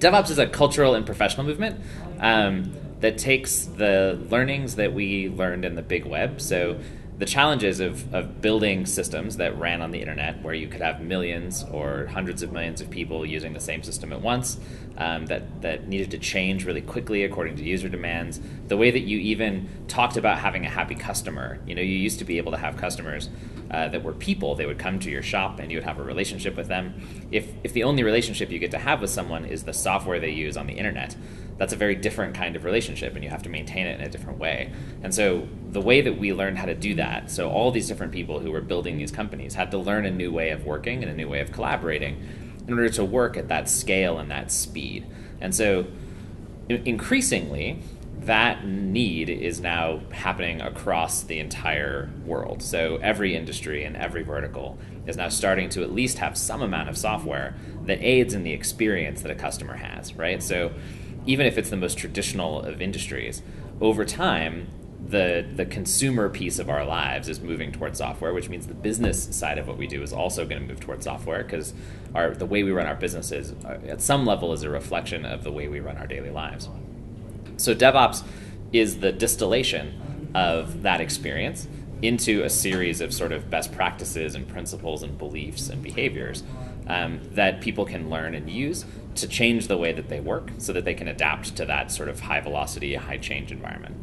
DevOps is a cultural and professional movement that takes the learnings that we learned in the big web. So the challenges of building systems that ran on the internet, where you could have millions or hundreds of millions of people using the same system at once, that needed to change really quickly according to user demands. The way that you even talked about having a happy customer. You used to be able to have customers that were people. They would come to your shop and you would have a relationship with them. If the only relationship you get to have with someone is the software they use on the internet, that's a very different kind of relationship, and you have to maintain it in a different way. And so the way that we learned how to do that, so all these different people who were building these companies had to learn a new way of working and a new way of collaborating in order to work at that scale and that speed. And so increasingly, that need is now happening across the entire world. So every industry and every vertical is now starting to at least have some amount of software that aids in the experience that a customer has, right? So even if it's the most traditional of industries, over time, the consumer piece of our lives is moving towards software, which means the business side of what we do is also going to move towards software, because the way we run our businesses at some level is a reflection of the way we run our daily lives. So DevOps is the distillation of that experience into a series of sort of best practices and principles and beliefs and behaviors that people can learn and use to change the way that they work so that they can adapt to that sort of high velocity, high change environment.